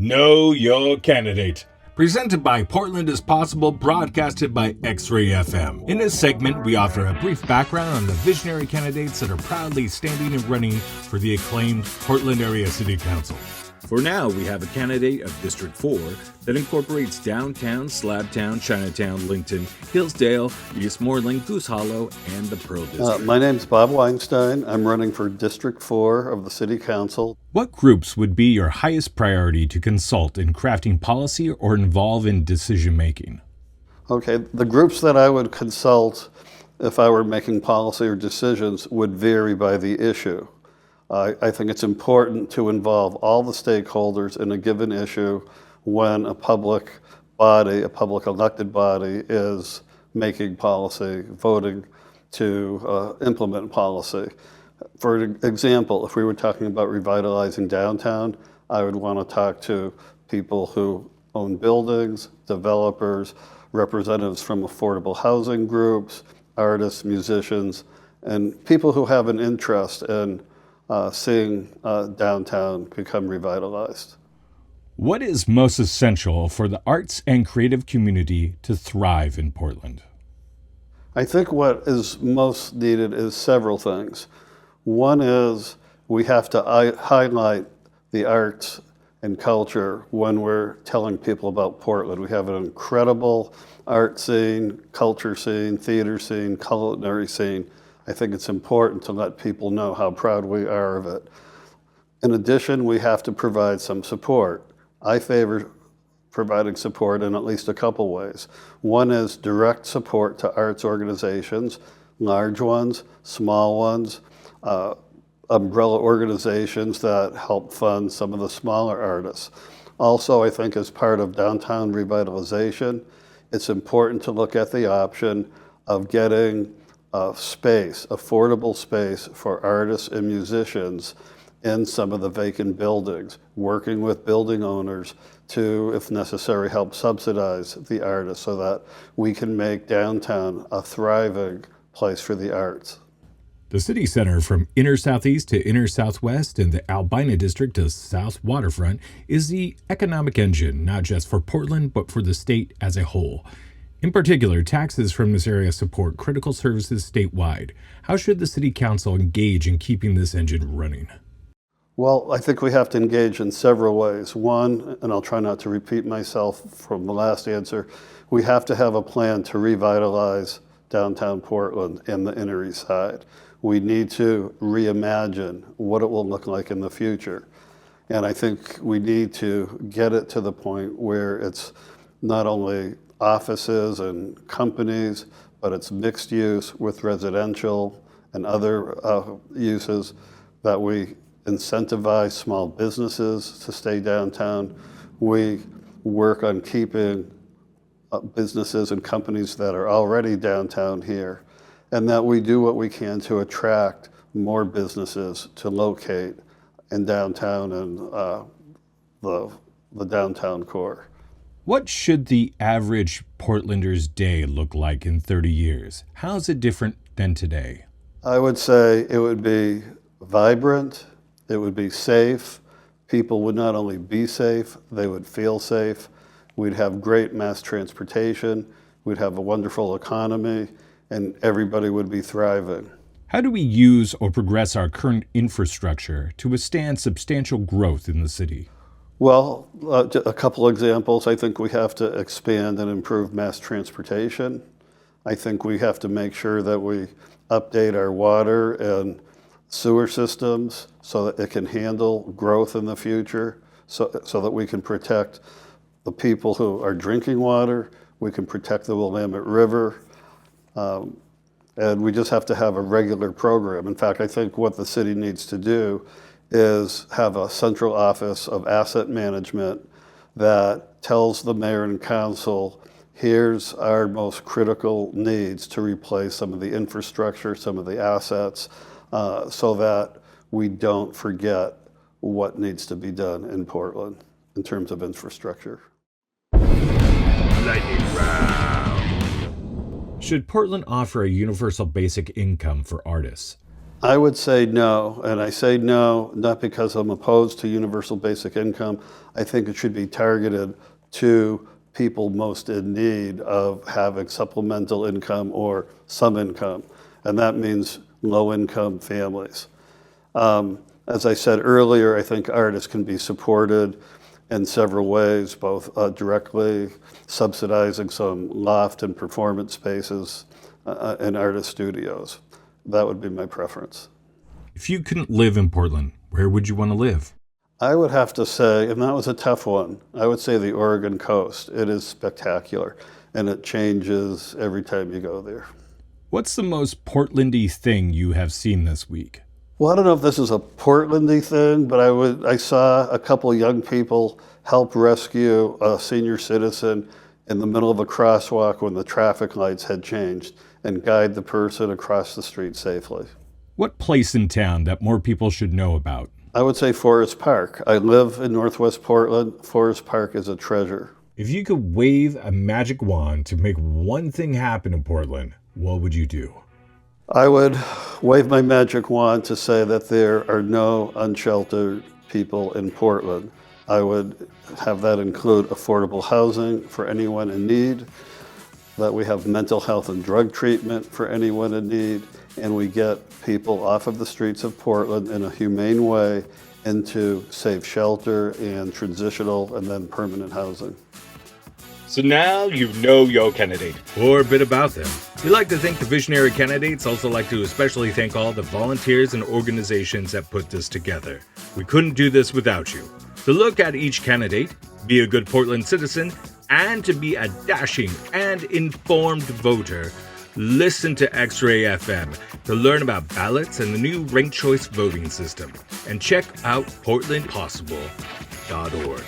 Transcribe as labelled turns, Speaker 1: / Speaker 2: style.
Speaker 1: Know Your Candidate. Presented by Portland is Possible, broadcasted by XRAY FM. In this segment, we offer a brief background on the visionary candidates that are proudly standing and running for the acclaimed Portland Area City Council.
Speaker 2: For now, we have a candidate of District 4 that incorporates downtown, Slabtown, Chinatown, Lincoln, Hillsdale, Eastmoreland, Goose Hollow, and the Pearl District.
Speaker 3: My name's Bob Weinstein. I'm running for District 4 of the City Council.
Speaker 1: What groups would be your highest priority to consult in crafting policy or involve in decision-making?
Speaker 3: Okay, the groups that I would consult if I were making policy or decisions would vary by the issue. I think it's important to involve all the stakeholders in a given issue when a public body, a public elected body, is making policy, voting to implement policy. For example, if we were talking about revitalizing downtown, I would want to talk to people who own buildings, developers, representatives from affordable housing groups, artists, musicians, and people who have an interest in seeing downtown become revitalized.
Speaker 1: What is most essential for the arts and creative community to thrive in Portland?
Speaker 3: I think what is most needed is several things. One is we have to highlight the arts and culture when we're telling people about Portland. We have an incredible art scene, culture scene, theater scene, culinary scene. I think it's important to let people know how proud we are of it. In addition, we have to provide some support. I favor providing support in at least a couple ways. One is direct support to arts organizations, large ones, small ones, umbrella organizations that help fund some of the smaller artists. Also, I think as part of downtown revitalization, it's important to look at the option of getting space, affordable space for artists and musicians in some of the vacant buildings, working with building owners to, if necessary, help subsidize the artists so that we can make downtown a thriving place for the arts.
Speaker 1: The city center from inner southeast to inner southwest and the Albina district to south waterfront is the economic engine, not just for Portland, but for the state as a whole. In particular, taxes from this area support critical services statewide. How should the city council engage in keeping this engine running?
Speaker 3: Well, I think we have to engage in several ways. One, and I'll try not to repeat myself from the last answer, we have to have a plan to revitalize downtown Portland and the Inner East Side. We need to reimagine what it will look like in the future. And I think we need to get it to the point where it's not only offices and companies, but it's mixed use with residential and other uses, that we incentivize small businesses to stay downtown. We work on keeping businesses and companies that are already downtown here, and that we do what we can to attract more businesses to locate in downtown and the downtown core.
Speaker 1: What should the average Portlander's day look like in 30 years? How is it different than today?
Speaker 3: I would say it would be vibrant, it would be safe. People would not only be safe, they would feel safe. We'd have great mass transportation, we'd have a wonderful economy, and everybody would be thriving.
Speaker 1: How do we use or progress our current infrastructure to withstand substantial growth in the city?
Speaker 3: Well, a couple examples. I think we have to expand and improve mass transportation. I think we have to make sure that we update our water and sewer systems so that it can handle growth in the future, so that we can protect the people who are drinking water, we can protect the Willamette River, and we just have to have a regular program. In fact, I think what the city needs to do is have a central office of asset management that tells the mayor and council, here's our most critical needs to replace some of the infrastructure, some of the assets, so that we don't forget what needs to be done in Portland in terms of infrastructure.
Speaker 2: Lightning round.
Speaker 1: Should Portland offer a universal basic income for artists?
Speaker 3: I would say no, and I say no not because I'm opposed to universal basic income. I think it should be targeted to people most in need of having supplemental income or some income, and that means low-income families. As I said earlier, I think artists can be supported in several ways, both directly subsidizing some loft and performance spaces in artist studios. That would be my preference.
Speaker 1: If you couldn't live in Portland, where would you want to live?
Speaker 3: I would have to say, and that was a tough one, I would say the Oregon coast. It is spectacular, and it changes every time you go there.
Speaker 1: What's the most Portlandy thing you have seen this week?
Speaker 3: Well, I don't know if this is a Portlandy thing, but I saw a couple young people help rescue a senior citizen in the middle of a crosswalk when the traffic lights had changed and guide the person across the street safely.
Speaker 1: What place in town that more people should know about?
Speaker 3: I would say Forest Park. I live in Northwest Portland. Forest Park is a treasure.
Speaker 1: If you could wave a magic wand to make one thing happen in Portland, what would you do?
Speaker 3: I would wave my magic wand to say that there are no unsheltered people in Portland. I would have that include affordable housing for anyone in need, that we have mental health and drug treatment for anyone in need, and we get people off of the streets of Portland in a humane way into safe shelter and transitional and then permanent housing.
Speaker 2: So now you know your candidate, or a bit about them. We like to thank the visionary candidates, also like to especially thank all the volunteers and organizations that put this together. We couldn't do this without you. To look at each candidate, be a good Portland citizen, and to be a dashing and informed voter, listen to X-Ray FM to learn about ballots and the new ranked choice voting system. And check out portlandpossible.org.